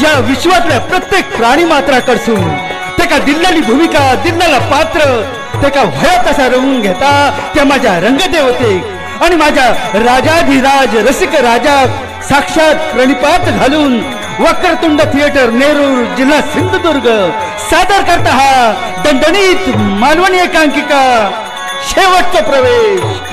या विश्वातल्या प्रत्येक प्राणी मात्राकडसून तेका दिल्लेली भूमिका दिल्लेला पात्र तेका भया तसा रंगून घेता त्या माझ्या रंगदेवतेक आणि माझ्या राजाधिराज रसिक राजा साक्षात प्रणिपात घालून वक्रतुंड थिएटर नेरूर जिल्हा सिंधुदुर्ग सादर करता हा दणदणीत मालवणी एकांकिका शेवटचा प्रवेश।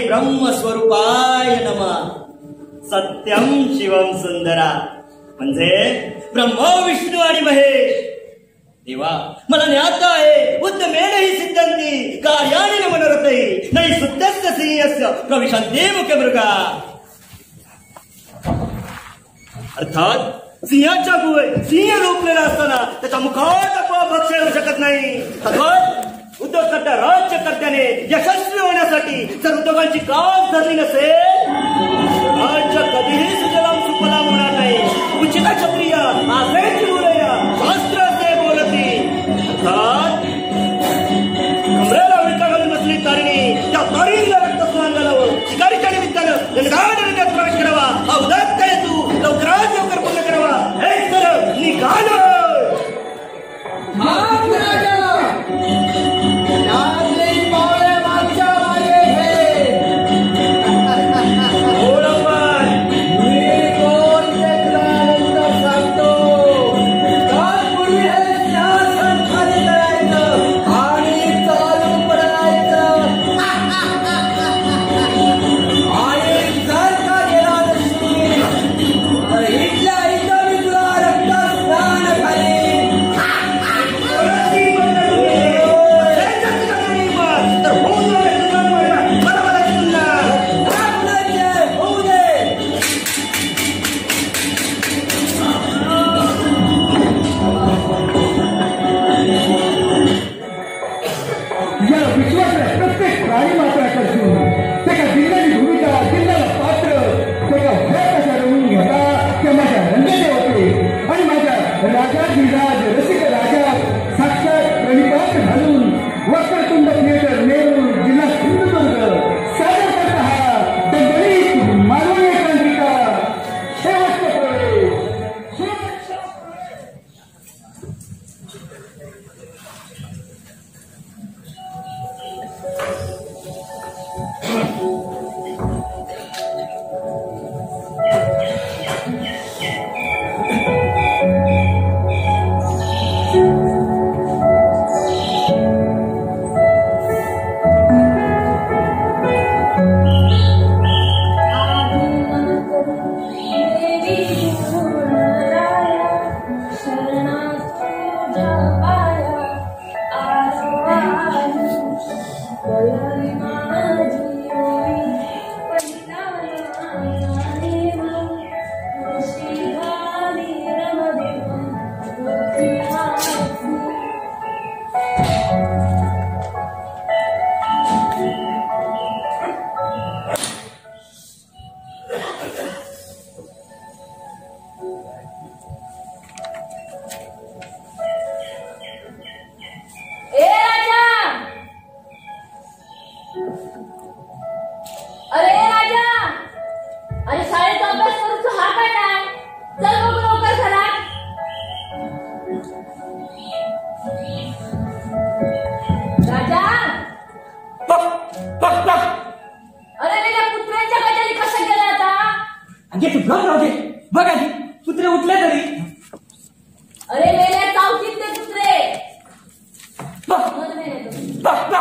ब्रह्मस्वरूपाय नमः। सत्यम शिवम सुंदरा म्हणजे ब्रह्मा विष्णू आणि महेश। देवा मला ज्ञात आहे उद्यमेन हि सिद्धंती कार्याणि न मनोरथै नहि सुद्धस्य सिंहस्य प्रविशन्ति मुखमृगा। अर्थात सिंहाच्या गुहे सिंह रोखलेला असताना त्याच्या मुखात आपोआप भक्ष्य येऊ शकत नाही। उद्योगकर्त्या राज्यकर्त्याने यशस्वी होण्यासाठी जर उद्योगांची कास धरली नसेल राज्य कधीही सुजलाम सुफलाम होणार नाही। उचित क्षत्रिय आसेची बोलया शास्त्र असे बोलती। कमरेला उलटा घालून बसली तारिणी त्या तारीला रक्त स्नान घालावं शिकारीच्या निमित्तानं नरकात प्रवेश करावा। हा उदात्त हेतू लवकरात लवकर पूर्ण करावा। हे तर निघालं राजा,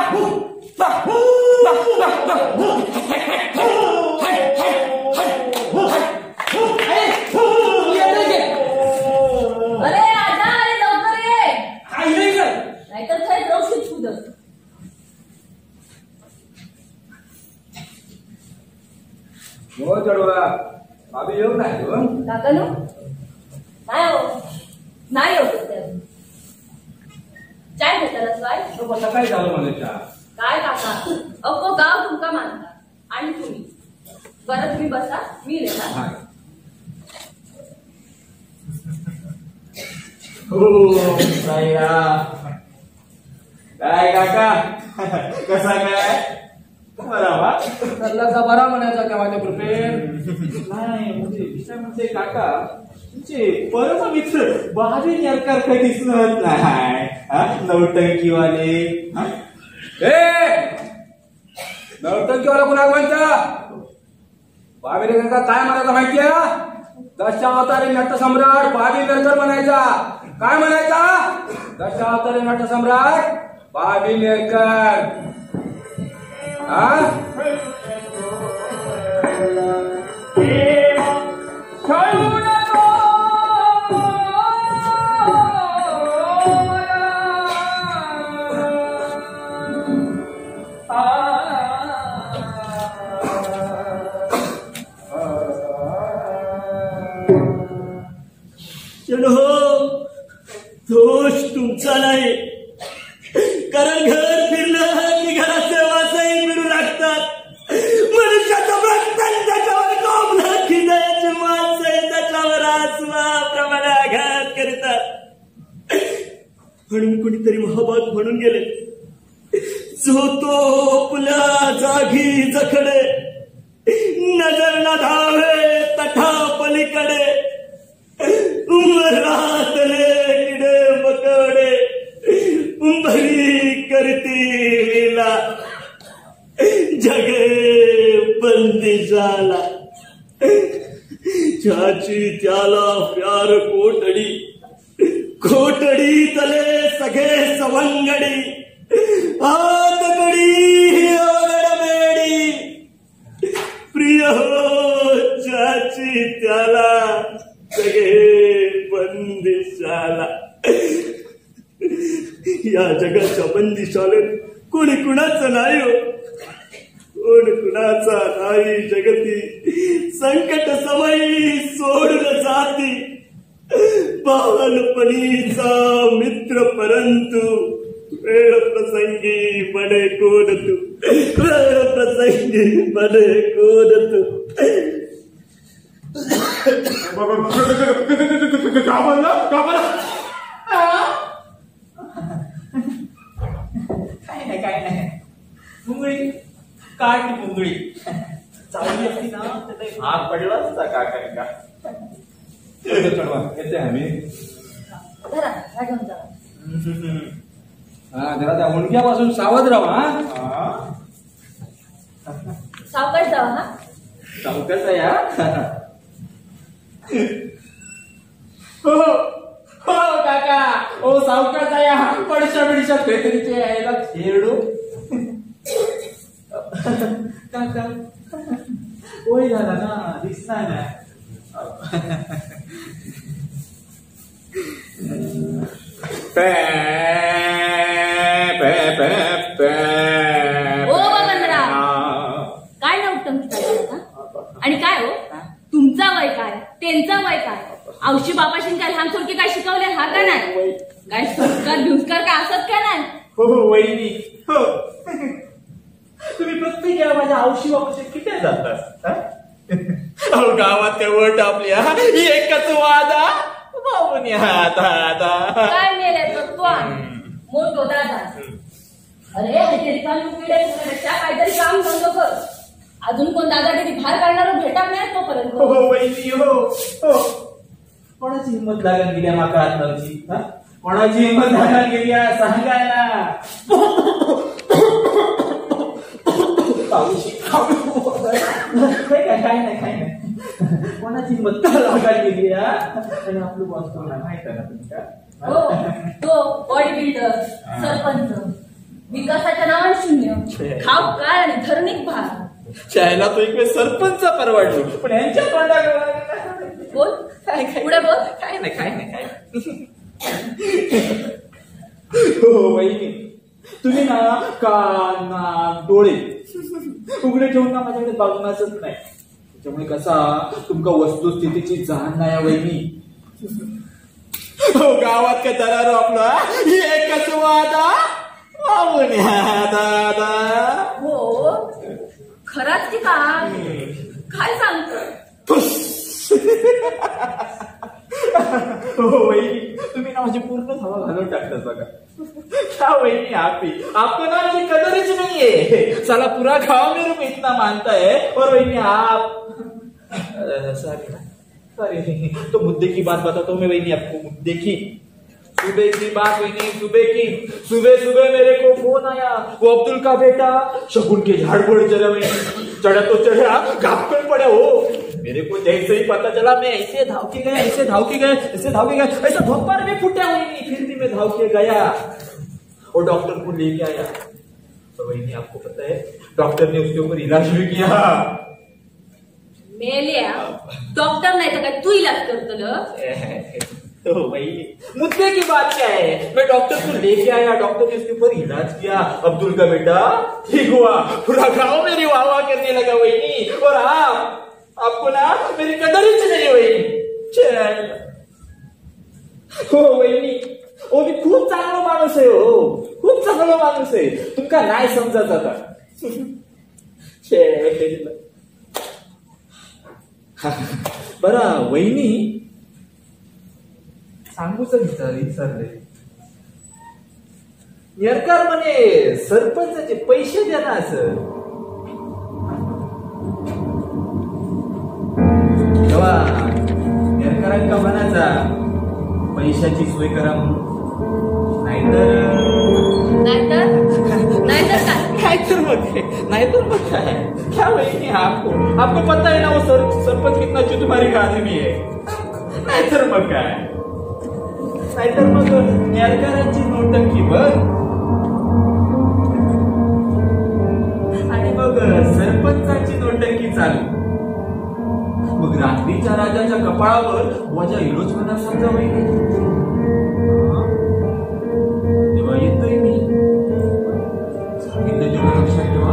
अरे लवकर ये. नाहीतर काय रवशीत खुदच. हो चढवा भाभी येऊ नाही हो. काकानो नाही हो, नाही होत ते अजून. चाय घेताना काय सकाळी झालं मला चहा. काय काका, अख्खो गाव तुमका मानता आणि तुम्ही. बरं तुम्ही बसा, मी लेणार. हा. हो साईरा. काय काका कसा काय बरा बरा म्हणायचा का माझ्या कृपेत. नाही म्हणजे विषय म्हणजे काका तुमचे परम मित्र बाहेर यारकार काही दिसत नाही. नवटंकीवाले. नवटंकीवाला कुणाला म्हणता. बाबी का काय म्हणायचं माहितीये. दशावतारी नटसम्राट बाबी नेरकर म्हणायचा. काय म्हणायचा. दशावतारी नटसम्राट बाबी नेरकर. दोष तुमचा नाही, कारण घर फिरलं की घराचे वासही फिरू लागतात. मनुष्याचं वर्तन त्याच्यावर कोंबलं की दयाचे माणसं त्याच्यावर आसमाप्रमाणे आघात करतात. म्हणून कुणीतरी महाभाग म्हणून गेले, जो तो पुला जागी जखडे, नजर न धावे तठा पलीकडे. उमरातले किडे मकडे उंबरी करती लीला, जगे बंदिशाला. ज्याची त्याला प्यार कोटडी, कोटडी तले सगळे सवंगडी. आतकडी ओरडमेडी, प्रिय हो ज्याची त्याला सगळे बंदिशाला. या जगाच्या बंदिशालेत कोणी कुणाचं नाही हो, कोण कुणाचा नाही जगती. संकट समयी सोडून जाती, बालपणीचा मित्र परंतु वेळ प्रसंगी बडे कोण तू. वेळ प्रसंगी बडे कोण तू. काय नाही मुंगळी काट मुंगळी चावली असती ना तर भाग पडला असता काका. चढवा येते आम्ही. हा जरा त्या मुंडक्यापासून सावध राहा. सावकाश जावा. हा सावकाश या. हो हो काका ओ सावकाश या. पडशा बिडशा काहीतरीचे यायला खेळू. काका होय झाला ना दिसणार ना. ओ बबनराव, काय नव्हतं आणि काय हो तुमचा वय काय, त्यांचा वय काय. औशी बापाशीन काय लहान थोडके काय शिकवले हा का नाही. काय संस्कार भिंस्कार काय असत का नाही. हो वहिनी हो. तुम्ही प्रत्येक वेळा माझ्या औशी बापाशी किती जातात. अहो गावात त्या वट आपल्या एकच वादा बाबून काय मेले मोठो दादा. अरे काहीतरी काम बंद कर. अजून कोण दादागिरी बाहेर काढणार भेटा नाही तोपर्यंत. हो वहिनी हो हो. कोणाची हिंमत लागत गेल्या माका आत्माची. कोणाची हिंमत लागत गेल्या सांगायला. काय नाही कोणाची हिंमत लागायला गेली. आणि आपलं बॉस कोणा माहित आहे ना तुमच्या. हो तो बॉडी बिल्डर सरपंच विकासाच्या नावाने शून्य, खाव काय आणि धरणीक भार. शाळेला तो एक वेळ सरपंच परवडलो, पण यांच्या बोल पुढे बोल. काय नाही. हो वहिनी, तुम्ही ना कान नाक डोळे उघडे ठेवून ना माझ्याकडे बघणारच नाही. त्याच्यामुळे कसा तुमका वस्तुस्थितीची जाण नाही वहिनी. हो गावात काय दरारो आपला एकच वादा दादा. हो खराच की काय सांगतो. हो वहिनी, तुम्ही ना माझी पूर्ण हवा घालून टाकतात बघा. क्या वहिनी आपको ना मेरी कदरच नाहीये. चला पूरा गाँव मेरे को इतना मानता है और वहिनी आप सॉरी तो मुद्दे की बात बताता हूँ मैं वहिनी आपको. मुद्दे की सुबह की बात वहिनी, सुबह मेरे को फोन आया. वो अब्दुल का बेटा शगुन के झाड़ पर चढ़ा वहिनी. चढ़ा तो चढ़ा, घाप कर पड़ा. हो मेरे को जैसे ही पता चला मैं ऐसे धाव के गए, ऐसा धोपर में फुटा वहिनी. फिर भी मैं धाव के गया और डॉक्टर को लेके आया. तो वहिनी आपको पता है डॉक्टर ने उसके ऊपर इलाज भी किया. मेल्या डॉक्टर नाही तर काय तू इलाज करतो. तो वही मुद्दे की बात क्या है, मैं डॉक्टर को लेके आया, डॉक्टर ने उसके ऊपर इलाज किया. अब्दुल का बेटा ठीक हुआ, पूरा गाँव मेरी वाह वाह करने लगा वही. और आपको ना मेरी कदर ही नहीं वही. हो वहिनी, वो भी खूप चांगला माणूस आहे. हो खूप चांगला माणूस आहे. तुमका नाही समजत आता. बरा वहिनी सांगूच विचारले. नेरकार म्हणे सरपंचाचे पैसे द्या ना असं. तेव्हा नेरकरांका म्हणायचा पैशाची सोय करा म्हणून. नाहीतर मग काय. क्या वहिनी आपको पता है ना वो सरपंच कितना चुतमारी आदमी है. नाहीतर मग काय. नाहीतर मग नेरकरांची नोटंकी बघ आणि मग सरपंचाची नोटंकी चालू. मग रात्रीच्या राजाच्या कपाळावर वजा हिरोच म्हणा समजा वहिनी. तेव्हा येतोय मी सांगितलं तेव्हा लक्षात ठेवा.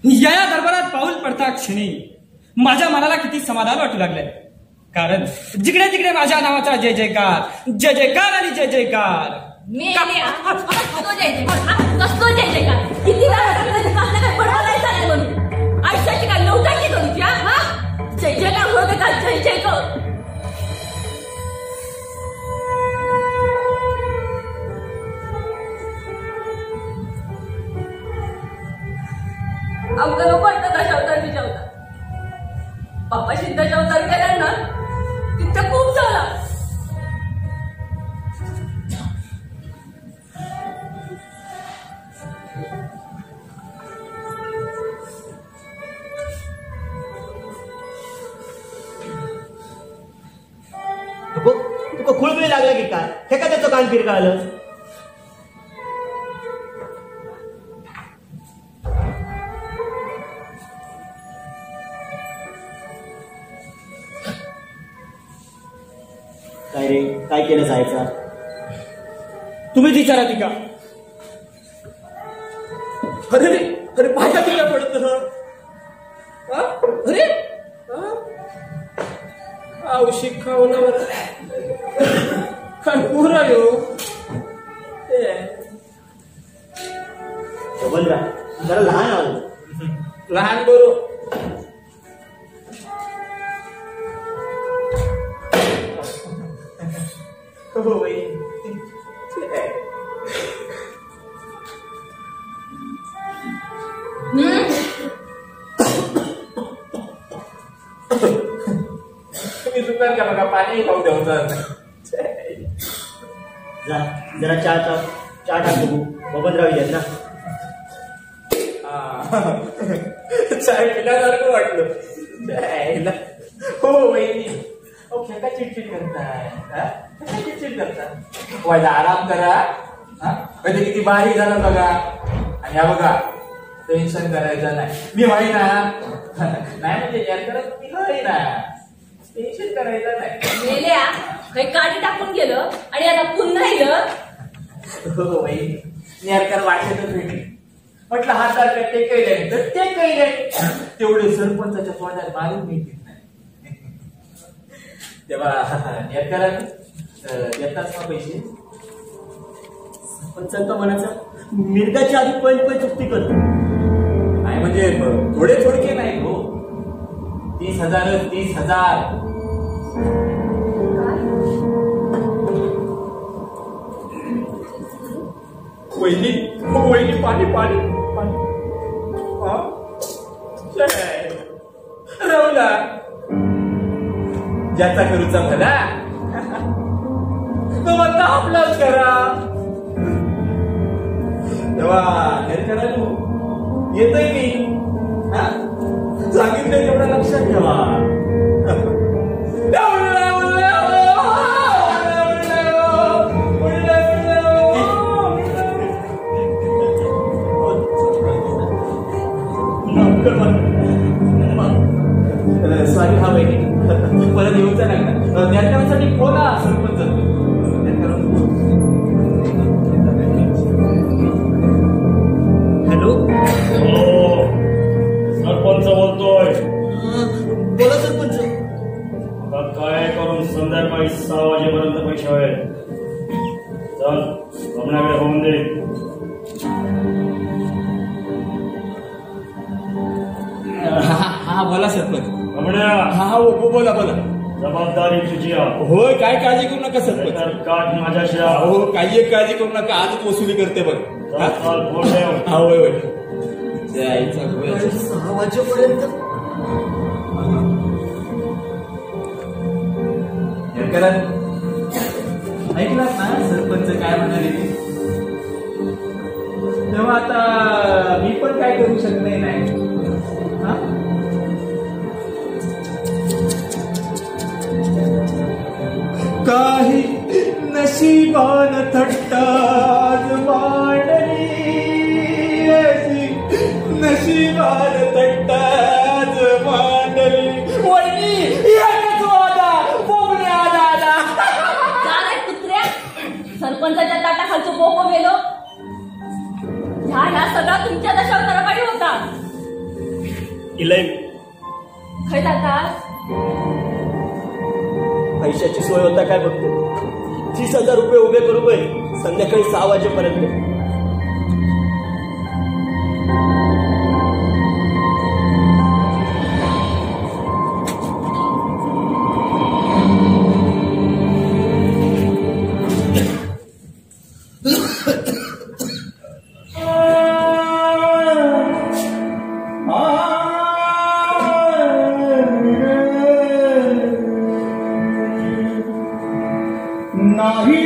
या दरबारात पाऊल पडता क्षणी माझ्या मनाला किती समाधान वाटू लागलंय. कारण जिकडे तिकडे माझ्या नावाचा जय जयकार आणि जय जयकार. कसलो जय जयकार. किती आयुष्याची काय नवटाची करूची. जय जयकार होते का जय जयकार. आमचं लोक दशावतार विचारतात. बाप्पाशी दशावतार केला ना तिथं खूप झाला. तुका खुळबिळी लागला की काय. हे का त्याचं कान फिरकाळलं. काय रे काय केलं जायचा. तुम्हीच विचारा ती का. अरे पाया तुला पडत. अरे औषध खावला बरं काय पुरा यो. जरा लहान आलो. लहान बरो तुम्ही चुकार का बघा पाणी खाऊ द्यावं जरा चहा टाक बघू बबनराव येत ना चाय पिल्यासारखं वाटलं हो वहिनी अहो खेळता चिडचिड करताय चिडचिड करताय व्हायला आराम करा म्हणजे किती बारीक झाला बघा आणि ह्या बघा टेन्शन करायचं नाही मी व्हाय ना नाही म्हणजे यार करत मी व्हाय ना टेन्शन करायचं नाही मेल्या काही काठी टाकून गेलं आणि आता पुन्हा येलं हो वहिनी नेरकर वाटेतच भेटली म्हटलं हातात ते कैले तर ते कैले तेवढे सरपंचाच्या तोंडात मारून मिळतील नाही तेव्हा नेरकरांनी येतात ना पैसे सरपंचांचा मनाचा मिरगाच्या आधी पै चुकती करतो नाही म्हणजे थोडे थोडके नाही हो 30,000 30,000 वहिनी हो वहिनी पाणी पाणी पाणी राहुला ज्याचा करूचा भला तो म्हणता आपलाच करा तेव्हा हेरकरा येतोय मी सांगितलं तेवढं लक्षात ठेवा सॉरी हा वहिनी परत येऊचा लागला त्याच्यासाठी बोला सरपंच हॅलो सरपंच बोलतोय बोला सरपंच आता काय करून संध्याकाळी 6 वाजेपर्यंत पैसे आहेत चल गमनाकडे होऊन दे हा बोला सरपंच गमण्या हा बोला बोला जबाबदारी तुझी आहे होय काय काळजी करू नका सरपंच तर काट माझ्याशी आहे. हो काही एक काळजी करू नका आजच वसुली करते बघ चल, चल, फोन ठेव. हा होय होय जय आईचा होय 6 वाजेपर्यंत ऐकलात ना सरपंच काय म्हणाले ते तेव्हा आता मी पण काय करू शकत नाही काही नशिबान थट्टाज मांडली नशिबान थट्टाज मांडली वहिनी एकच वादा बोबण्या दादा काय कुत्र्या सरपंचाच्या ताटाखालचं बोको गेलो ह्या सगळा तुमच्या दशावतारापायी होता इलय खै जाता पैशाची सोय होता काय बघतो 30,000 रुपये उभे करू बाई संध्याकाळी 6 वाजेपर्यंत नाही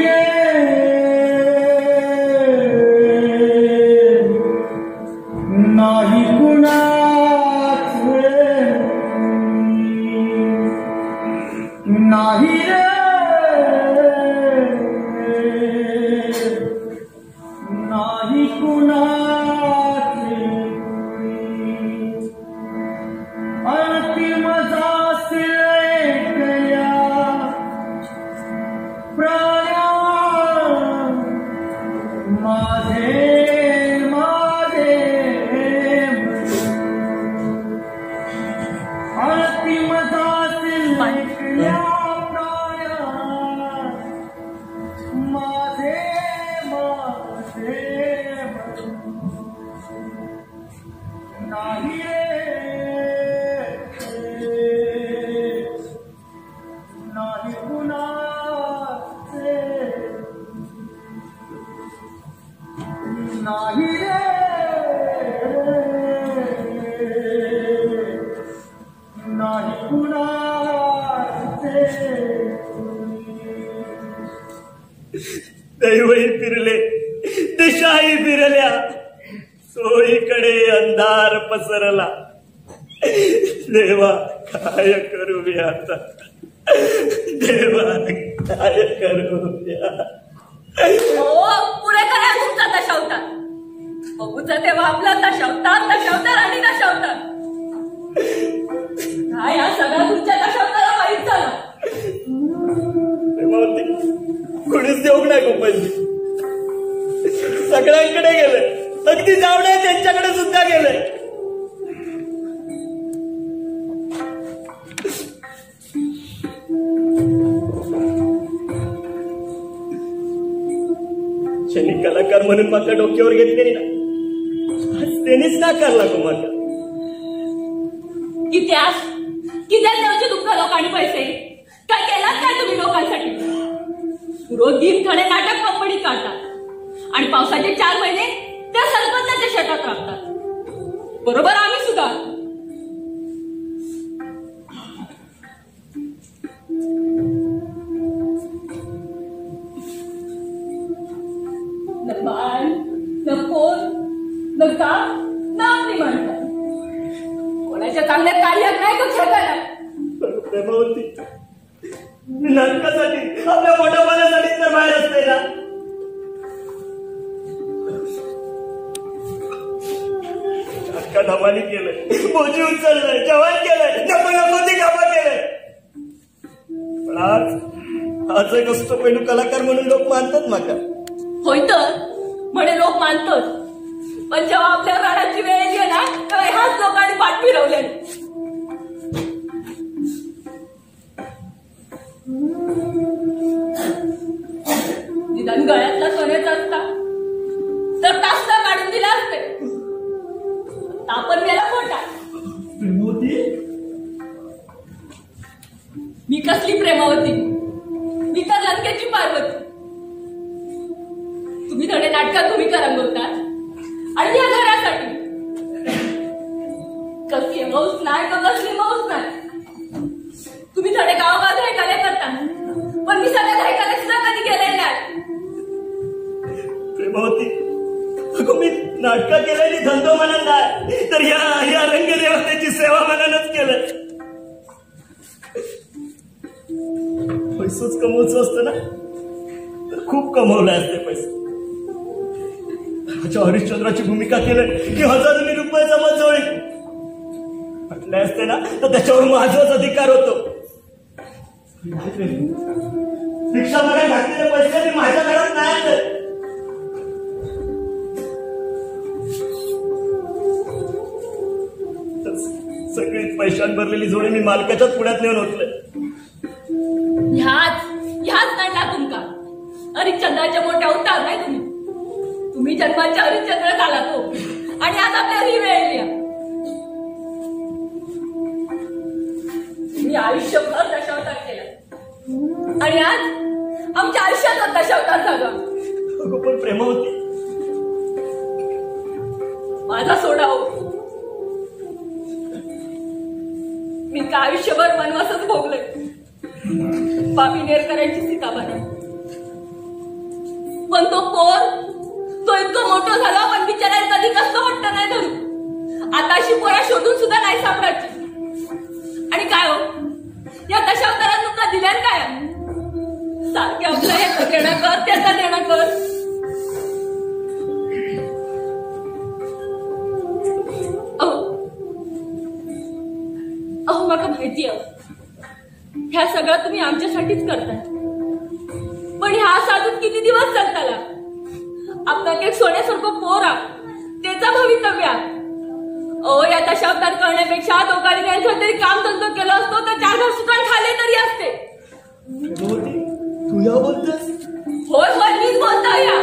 नाही कुणाच नाही नाही कुणाच अंतिम प्राणा माझे माझे अंतिम दासिल प्राणा नाही कुणाचे दैवही फिरले दिशाही फिरल्या सोयीकडे अंधार पसरला देवा काय करू मी आता देवा काय करू पुढे करा तुमचा दशावतार बघूचा तेव्हा आपला दशावतार आणि दशावतार काय हा सगळा तुमच्या दशावतारा वाईट झाला कोणीच देऊ नाही गोपालजी सगळ्यांकडे गेले अगदी जावणे त्यांच्याकडे सुद्धा गेले शनी कलाकार म्हणून माका डोक्यावर घेतलेली ना त्यांनीच नाकारला गो माका कित्याच देवचे दुःख लोकांनी पैसे काय केलात काय तुम्ही लोकांसाठी रोज दिन थोडे नाटक कंपनीत काढतात आणि पावसाचे 4 महिने त्या सरपंचाच्या शेतात राबतात बरोबर आम्ही सुद्धा न बाळ न फोन न काम न आपली माणसं कोणाच्या चांगल्या कार्यात नाही तो खेळायला प्रेमावरती नाटकासाठी आपल्या मोठ्या पाण्यासाठी तर बाहेर असते ना नाटका धमाली केलंय बोजी उचललंय जवान केलंय नको कामा केलंय पण आज एक असतो पैलू कलाकार म्हणून लोक मानतात माका होय तर म्हणे लोक मानतात पण जेव्हा आपल्या राणाची वेळ येते ना तेव्हा ह्याच लोकांनी पाठ फिरवले निदान गळ्यातला सोन्याचा असता तर तासला काढून दिला असते आपण गेला खोटा मी कसली प्रेमावती मी तर लंकेची पार्वती तुम्ही थोडे नाटकात भूमिका रंगवतात आणि या घरासाठी कसली मौस नाही का कसली मौस नाही तुम्ही थोडे गावागाव धायकाले करता पण मी सगळ्या धायकाले सुद्धा कधी गेले नाही प्रेमावती अगो मी नाटका केलेली धंदो म्हणून नाही तर या रंगदेवतेची सेवा म्हणूनच केलं पैसोच कमवायचं असतं ना तर खूप कमवलं असते पैसे हरिश्चंद्राची भूमिका केलं की हजारोनी रुपये जमा होईल म्हटले असते ना तर त्याच्यावर माझाच अधिकार होतो रिक्षा मध्ये घातलेले पैसे मी माझ्या घरात नाही सगळीच पैशान भरलेली जोडी मी मालकाच्याच पुण्यात नेऊन होतले ह्याच नाही तुमका हरिश्चंद्राच्या मोठ्या उतार नाही तुम्ही जन्माच्या हरिश्चंद्र झाला तो आणि आज आपल्याला ही वेळ येईल मी आयुष्यभर दशावतार केला आणि आज आमच्या आयुष्याचा दशावतार झाला पण प्रेमावती माझा सोडा हो मी का आयुष्यभर वनवासच भोगलोय पापी नेरकरांची सीताबाई पण तो इतकं मोठं झाला पण बिचारायला कधी कसं वाटतं नाही धरू आता अशी पोरा शोधून सुद्धा नाही सापडायची आणि काय हो या दशावतारात तुमचा दिल्यान काय सारखे आपलं याचं देणं कर त्याचा देणं कर अहो मला माहिती ह्या सगळं तुम्ही आमच्यासाठीच करताय पण ह्या साधून किती दिवस चालताला आपला एक सोन्यासारखं पोरा त्याचा भवितव्य अहो या दशावतार करण्यापेक्षा दोघांनी यांचं तरी काम धंदो केलं असतो तर 4 घर सुखान खाले तरी असते तू या बोलतेस होय मीच बोलतो या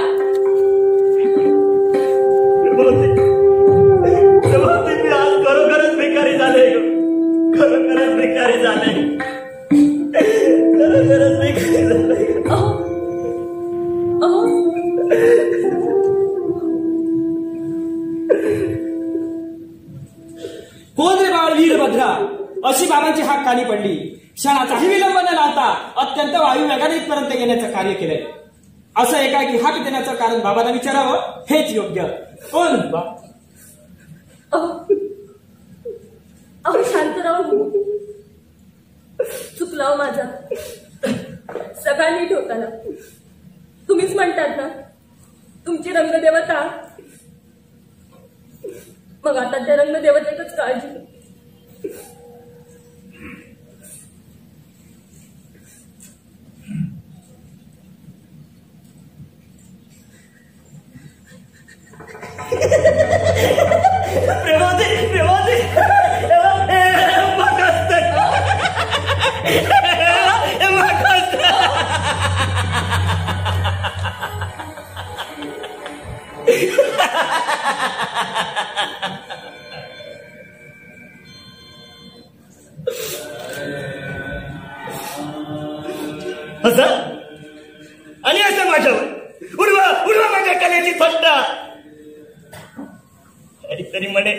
मी आज खरोखरच बेकारी झाले खरोखरच बेकारी झाले खरोखरच बेकारी झाले कोण रे बाळ वीरभद्रा अशी बाबांची हाक कानी पडली. क्षणाचाही विलंब न लावता अत्यंत वायुवेगाने इथपर्यंत येण्याचं कार्य केलंय. असं एकाएकी हाक देण्याचं कारण बाबांना विचारावं हेच योग्य. कोण बा? अहो शांतराव, चुकलाव माझा. सगळा नीट होता ना. तुम्हीच म्हणतात ना तुमची रंगदेवता. मग आता त्या रंगदेवतेतच काळजी. असं आणि असं माझ्यावर उडवा उडवा माझ्या कलेची थट्टा. काहीतरी म्हणे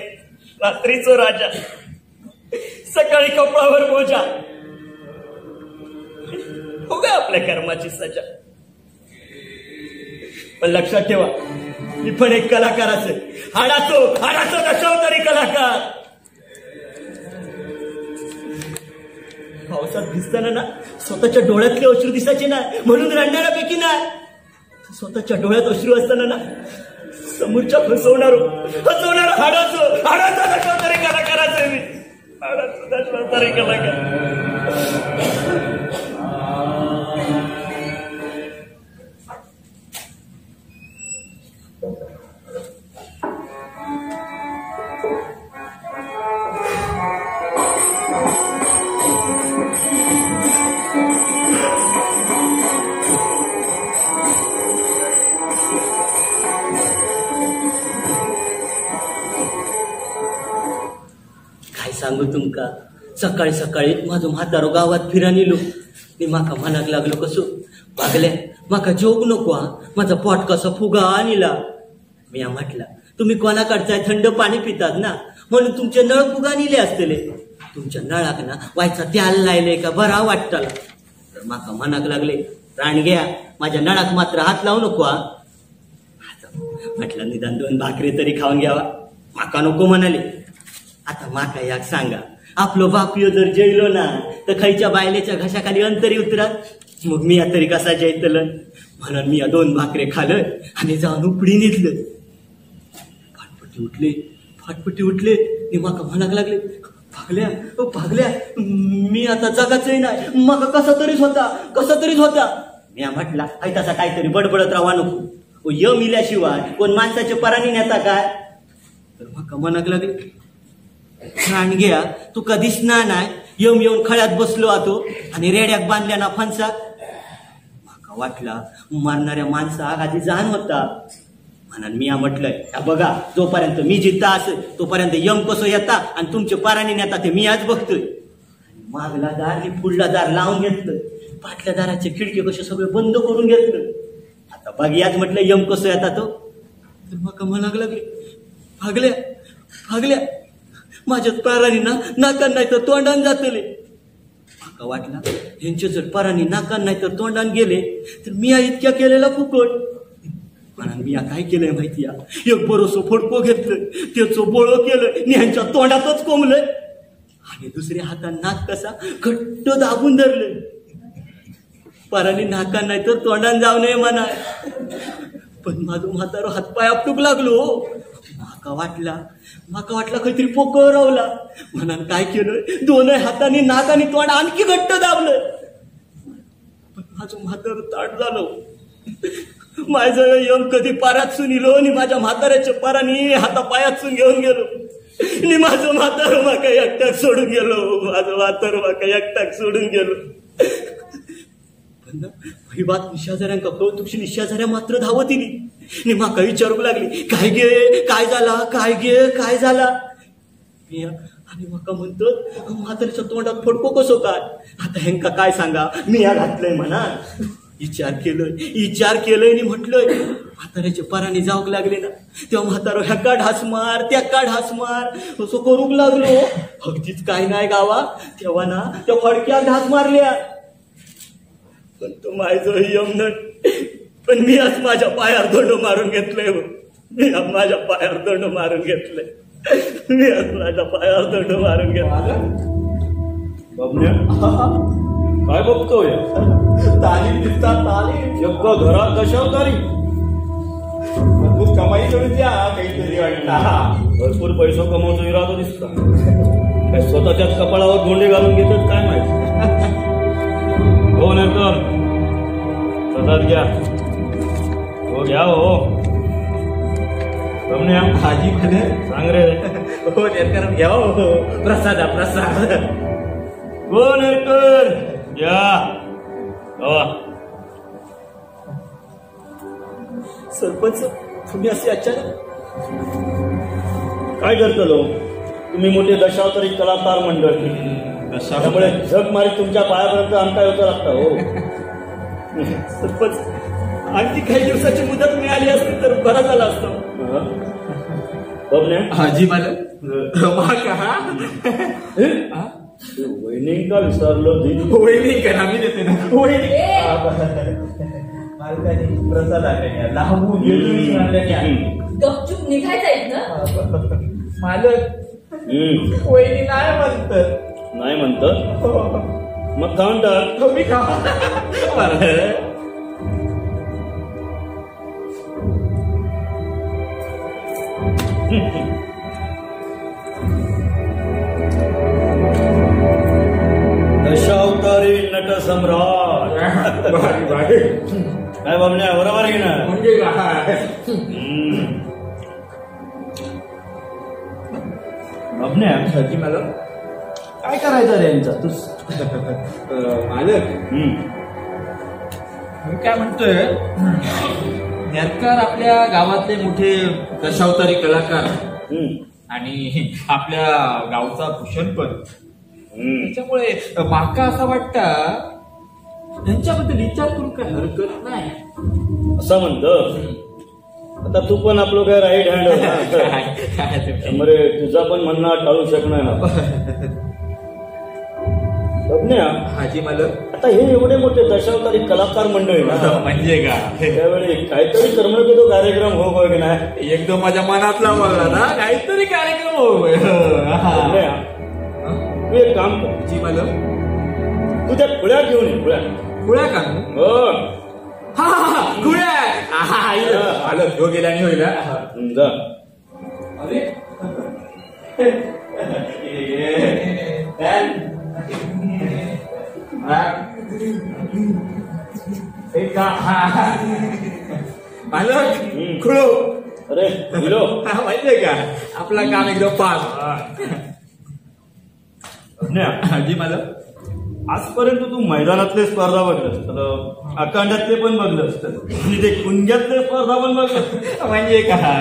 रात्रीचो राजा, सकाळी कपडावर बोजा. हो का आपल्या कर्माची सजा. पण लक्षात ठेवा, मी पण एक कलाकार असेल. हाडाचो दशावतारी कलाकार. पावसात भिजताना ना स्वतःच्या डोळ्यातले अश्रू दिसायचे ना, म्हणून रडणाऱ्यापैकी ना. स्वतःच्या डोळ्यात अश्रू असताना ना समोरच्या हसवणारो हाडाचा दशावतारी कलाकार असेल मी. हाडाचा दशावतारी कलाकार. सांगू तुमका, सकाळी सकाळी माझो म्हातारो गावात फिरा निलो. मी माका मनाक लागलो कसो, भागल्या माका जोग नको हा, माझा पोट कसा फुगा आणला. मी म्हटला तुम्ही कोणाकडचाय थंड पाणी पितात ना, म्हणून तुमचे नळ फुगा निले असतले. तुमच्या नळाक ना व्हायचा त्याल लायले का बरा वाटताला. तर माका मनाक लागले राणग्या माझ्या नळाक मात्र हात लावू नको हा. म्हटलं निदान 2 भाकरी तरी खाऊन घ्यावा. माका नको म्हणाले. आता माका याक सांगा, आपलो बापियो जर जेवलो ना तर खयच्या बायलेच्या घशाखाली अंतरी उतरात. मग मी तरी कसा जेतलं. म्हणून मी 2 भाकरे खाल्लं आणि जाऊन उपडी निघलं. फाटपटी उठले आणि माका म्हणाक लागले भागल्या मी आता जगाचंही नाही. माका कसा तरीच होता. मी म्हटला आई तसा काहीतरी बडबडत राहा नको. यम इल्याशिवाय कोण माणसाच्या परानी नेता काय. तर माका म्हणाक लागले राणग्या तू कधीच ना नाही. येऊन खळ्यात बसलो आतो आणि रेड्याक बांधल्या ना फणसा. माका वाटला मारणाऱ्या माणसा आधी जाण होता. म्हणून मी म्हटलंय बघा, जोपर्यंत मी जिद्दा असेल तोपर्यंत यम कसं येता आणि तुमचे पराणी नेता ते मी आज बघतोय. मागला दार आणि पुढला दार लावून घेतलं. पाटल्या दाराचे खिडके कसे सगळे बंद करून घेतलं. आता बघियाच म्हटलं यम कसं येता तो. तर मग म्हणाक लागले भागल्या माझ्याच पारानी ना नाकान नाही तर तोंडान जातले. माका वाटला यांचे जर पारानी नाकान नाही तर तोंडान गेले तर मी इतक्या केलेला फुकट. म्हणून मी काय केलंय माहिती आहे, एक बरोसो फडको घेतलं, त्याचं बोळो केलं आणि ह्यांच्या तोंडातच कोंबलंय आणि दुसऱ्या हातात नाक कसा घट्ट दाबून धरलं. पारानी नाकान नाही तर तोंडान जाऊ नये म्हणा. पण माझं म्हातारो हातपाय आपटूक लागलो. माका वाटला काहीतरी पोकळ रावला. म्हणून काय केलं, 2 हाताने नाक आणि तोंड आणखी घट्ट दाबलं. पण माझं म्हातारं ताट झालं. माझं यम कधी पारात सुनिलो आणि माझ्या म्हाताऱ्याच्या पाराने हातापायातून घेऊन गेलो आणि माझं म्हातारं माका एकटाक सोडून गेलो. पण ही बात शेजाऱ्यांका कौतुकशी शेजाऱ्या मात्र धावत दिली आणि माका विचारू लागली काय झाला. आणि माका म्हणतो म्हाताऱ्याच्या तोंडात फडको कसो काय. आता ह्यांका काय सांगा, मी घातलंय म्हणा. विचार केलंय आणि म्हटलंय म्हाताऱ्याच्या पाराने जाऊक लागले ना तेव्हा म्हातारा ह्याका ढास मार त्याका ढास मार असं करूक लागलो. अगदीच काय नाही गावा तेव्हा ना त्या फडक्या ढास मारल्या. पण तो माझं यमनट पण मी आज माझ्या पायावर दंड मारून घेतलंय हो. मी आज माझ्या पायावर दंड मारून घेतलंय. मी आज माझ्या पायावर दंड मारून घेतलं. बाबण्या काय बघतोय? तालीम दिसतात तालीम एका घरात कशावर तारी मजबूत कमाई करून द्या काहीतरी वाटतं. भरपूर पैसा कमवतो इरादा दिसता. काय स्वतःच्याच कपाळावर गोंडे घालून घेतात काय माहिती. हो नाही तर प्रसाद घ्या. हो घ्या हो. बाबण्या हाजी म्हणे सांग रे. हो नेरकर घ्या हो प्रसाद प्रसाद. हो नेरकर घ्या. सरपंच तुम्ही असे अचानक काय करतो लो तुम्ही मोठे दशावतारी कलाकार मंडळ त्यामुळे जग मारी तुमच्या पायापर्यंत आमका येऊ लागता हो. सरपंच आणखी काही दिवसाची मुदत मिळाली असती तर बरं झालं असतं. बघण्या हाजी मला वहिनी का विसरलो दिली. वहिनी करा मी देते ना वहिनी ए, मालकाने प्रसाद आणल्या लांबून येऊन आणल्या. गपचूप निघायचं इथनं. मालक वहिनी नाही म्हणत. नाही म्हणत मग खाऊन टाक. मी खा दशावतारी नट सम्राट. काय बाबण्या बरोबर आहे ना. म्हणजे काय बाबण्या हाजी मला काय करायचं रे यांचा तू. मालक मी काय म्हणतोय नेरकर आपल्या गावातले मोठे दशावतारी कलाकार आणि आपल्या गावचा भूषण पण त्याच्यामुळे माका असं वाटतं त्यांच्याबद्दल विचार करून काय हरकत नाही. असं म्हणतो. आता तू पण आपलं काय राईट हँड त्यामुळे तुझा पण म्हणणं टाळू शकणार ना. बाबण्या हाजी मला आता हे एवढे मोठे दशावतारी कलाकार मंडळी ना म्हणजे का त्यावेळी काहीतरी करमणुकीचा कार्यक्रम हो की नाही. एकदम माझ्या मनातला बोलला ना काहीतरी कार्यक्रम हो. बाबण्या, तू एक काम कर. जी मला तू त्या खुळ्या घेऊन ये. खुळ्या का हो खुळ्या आलं घेऊ गेल्याने होईल. जा. अरे मालक खुळो. अरे हिरो माहितीये का आपलं काम एकदम पास. जी मालक आजपर्यंत तू मैदानातले स्पर्धा बघलंस तर आकांडातले पण बघलंस आणि ते कुंग्यातले स्पर्धा पण बघलंस म्हणजे काय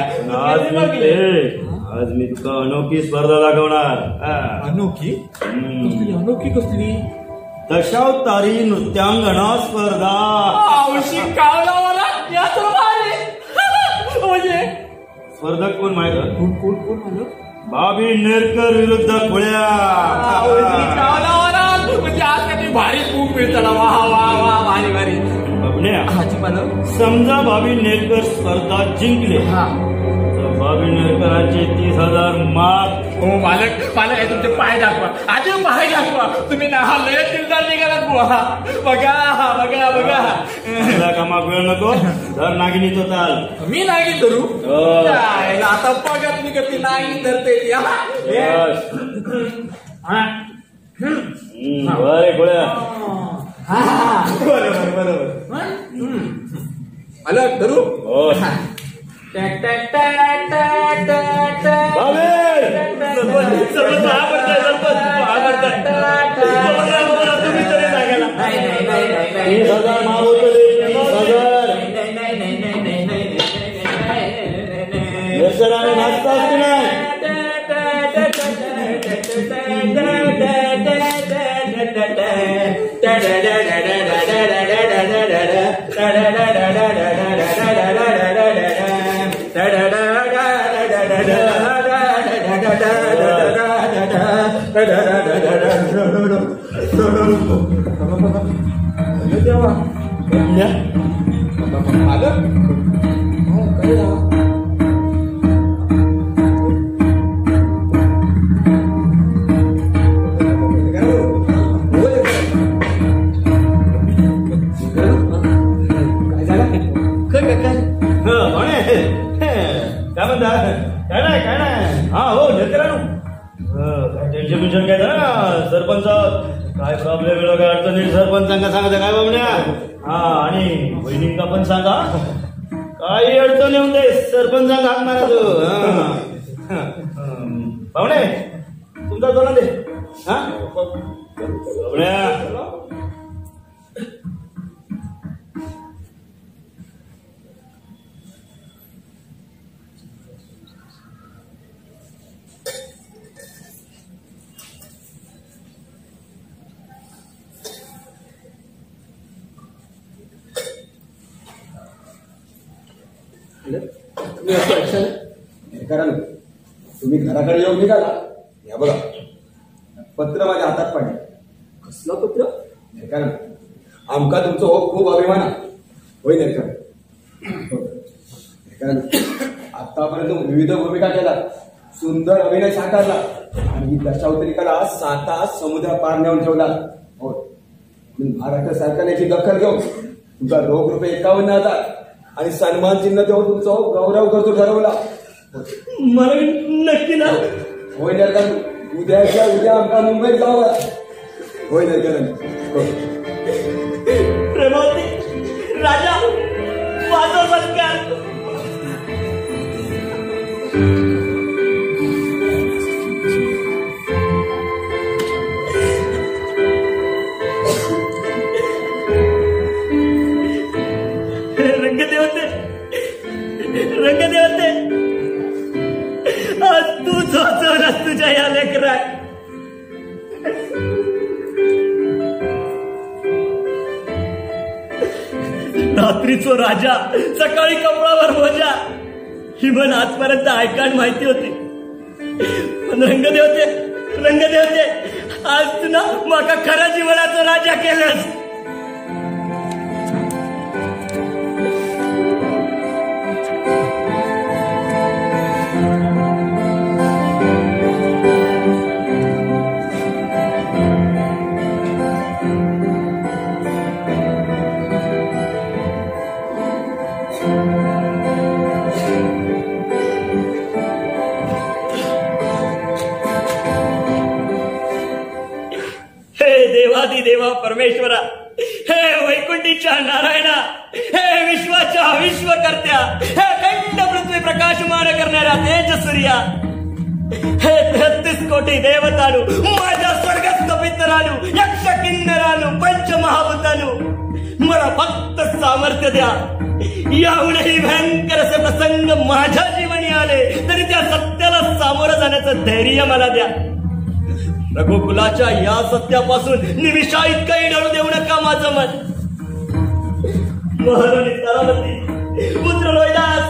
आज मी तुका अनोखी स्पर्धा दाखवणार. अनोखी अनोखी कसली. दशावतारी नृत्यांगणा स्पर्धा. म्हणजे स्पर्धक कोण माहित आहे? कोण कोण कोण मालक. बाबी नेरकर विरुद्ध खुळ्या. म्हणजे आज काही भारी खूप मिळतं ना. वा वा वा भारी भारी. बाबण्या हाजी मालक समजा बाबी नेरकर स्पर्धा जिंकले तर बाबी नेरकरांचे 30,000 मार्क. हो मालक मालक तुमचे पाय दाखवा. आधी पाय दाखवा. तुम्ही ना हा लय दिलदार निघालात बुवा. बघा बघा बघा. तुला कामाक वेळ नको. धर नागिनीचा ताल. मी नाही धरू. आता बघा तुम्ही कधी नाही धरते. बरे खुळ्या. बरोबर बरोबर. मालक धरू. हो तुम्ही तरी सांगायला 30,000 माल होतं. 30,000 आणि नाचताच की नाही. देवा काय म्हणता? काय नाही. हा हो नेत्रांनो, काय टेन्शन काय ना सरपंच, काय प्रॉब्लेम वेळ काय अडचणी सरपंचांना सांगा काय बाबण्या. हा आणि बहिणींना पण सांगा, काही अडचण येऊन दे सरपंचांना हाक मारा. बाबणे तुमचा तोंड दे. हा बाबण्या तुम्ही घराकडे येऊन निघाला. या बघा पत्र माझ्या हातात पडले. कसलं पत्र? कारण आमका तुमचं खूप अभिमान आहे. होय नाही कारण आतापर्यंत विविध भूमिका केला, सुंदर अभिनय साकारला आणि दशावतरी कला 7 समुद्र पार नेऊन ठेवला. हो महाराष्ट्र सरकारने याची दखल घेऊन तुमचा रोख ₹51,000 आणि सन्मान चिन्ह देऊन तुमचा गौरव करतो ठरवला. मला नक्की ना. होय नाही उद्याच्या उद्या आमचा मुंबईत जाऊ. होय नाही प्रेमावती राजा माझा सत्कार. रंगदेवते आज तू झोचवलास तुझ्या या लेकरात. रात्रीचो राजा सकाळी कपडावर बोजा ही म्हण आजपर्यंत ऐकायला माहिती होती. पण रंगदेवते आज तू ना माका खऱ्या जीवनाचा राजा केलास. देवा परमेश्वरा, हे वैकुंठीच्या नारायणा, हे विश्वाच्या विश्वकर्त्या, हे अखंड पृथ्वी प्रकाशमान करणाऱ्या तेजसूर्या, हे 33 कोटी देवतानु, माझ्या स्वर्गस्थ पितरानु, यक्ष किन्नरानु, पंचमहाभूतानु, मला फक्त सामर्थ्य द्या. याहूनही भयंकर असे प्रसंग माझ्या जीवनी आले तरी त्या सत्याला सामोरं जाण्याचं धैर्य मला द्या. रघुकुलाच्या या सत्यापासून निमिषा इतकंही डळू देऊ नका माझं मन. महाराणी तारावती, पुत्र रोहिदास,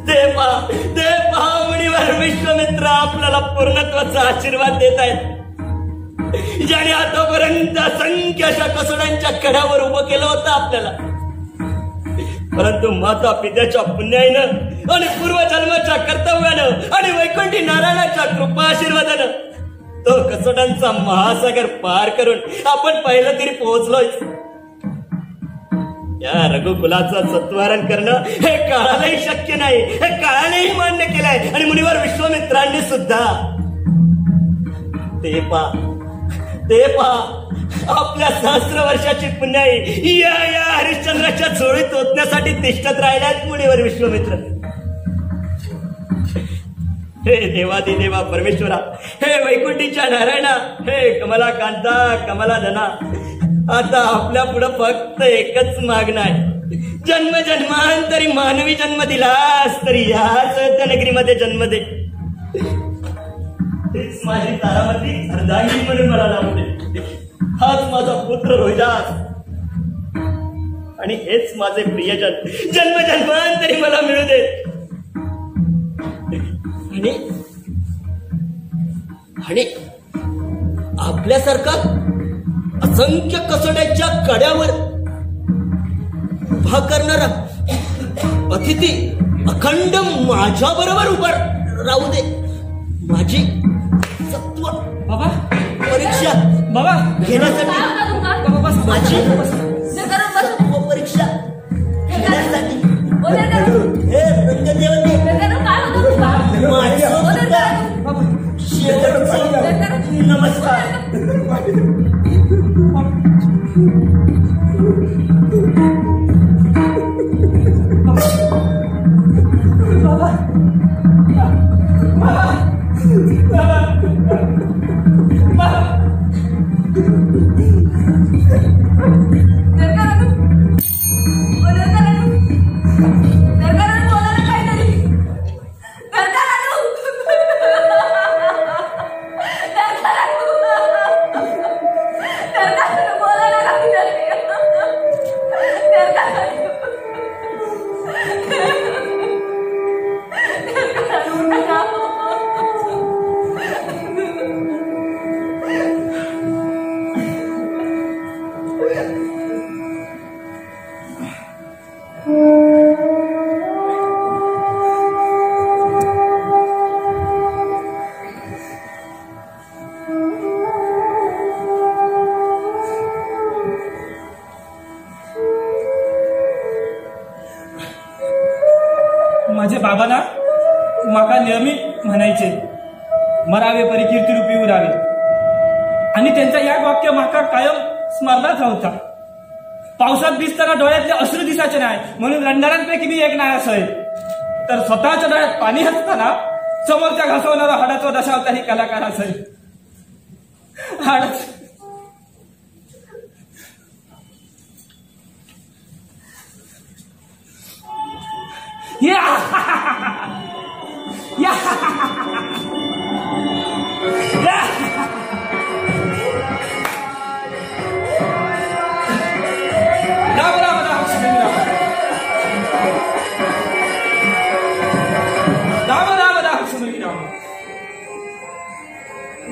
ते पहा मुनीवर विश्वामित्र आपल्याला पूर्णत्वाचा आशीर्वाद देत आहेत. ज्याने आतापर्यंत असंख्य अशा कसोड्यांच्या कड्यावर उभं केलं होतं आपल्याला, परंतु माता पित्याच्या पुण्याईनं आणि पूर्वजन्माच्या कर्तव्यानं आणि वैकुंठी नारायणाच्या कृपा आशीर्वादानं तो कसोटांचा महासागर पार करून आपण पहिलं तरी पोहोचलोय. या रघुकुलाचं सत्वारण करणं हे काळालाही शक्य नाही, हे काळानेही मान्य केलंय. आणि मुनिवर विश्वामित्रांनी सुद्धा ते पहा आपल्या सहस्र वर्षाची पुण्याई या हरिश्चंद्राच्या झोळीत ओतण्यासाठी तिष्ठत राहिल्यात मुनिवर विश्वामित्र. हे देवादी देवा परमेश्वरा, हे वैकुंठीच्या नारायणा, हे कमला कांता, कमला धना, आता आपल्या पुढं फक्त एकच मागणं आहे. जन्मांतरी मानवी जन्म दिलास तरी या सत्यनगरीमध्ये जन्म दे. हेच माझी तारावती अर्धांगी म्हणून मला लावू दे. हाच माझा पुत्र रोहिदास आणि हेच माझे प्रियजन जन्मांतरी मला मिळू दे. आपल्यासारखा असंख्य कसड्याच्या कड्यावर उभा करणारा अतिथी अखंड माझ्या बरोबर उभा राहू दे. माझी सत्व बाबा परीक्षा बाबा घेण्यासाठी माझी सत्व परीक्षा घेण्यासाठी हे रंगदेवते नमस्कार. माझे बाबा ना माका नेहमी म्हणायचे मरावे परी कीर्ती रूपी उरावे. आणि त्यांचा या वाक्य माका कायम स्मरणात राहता. पावसात भिजताना डोळ्यातले अश्रू दिसायचे नाही म्हणून रंडारांपैकी मी एक नाही असं. तर स्वतःच्या डोळ्यात पाणी हसताना समोरच्या घासवणारा हाडाचा दशावतारी कलाकार असेल.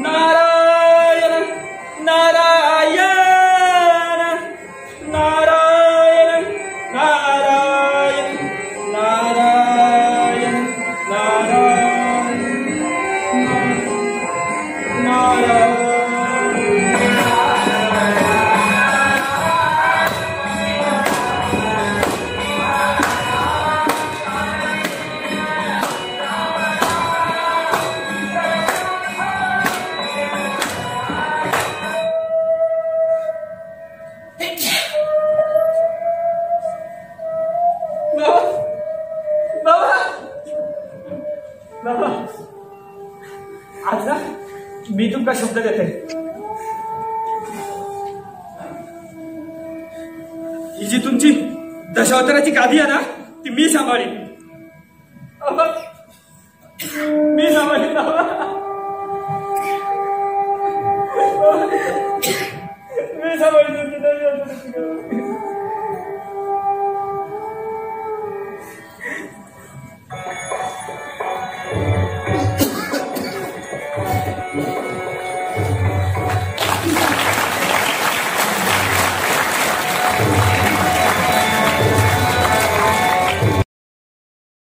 नारायण नारायण नारायण नारायण नारायण नारायण नारायण. आज ना मी तुमका शब्द देते ही जी तुमची दशावताराची गादी आहे ना ती मी सांभाळीन. मी सांभाळीन मी सांभाळीन.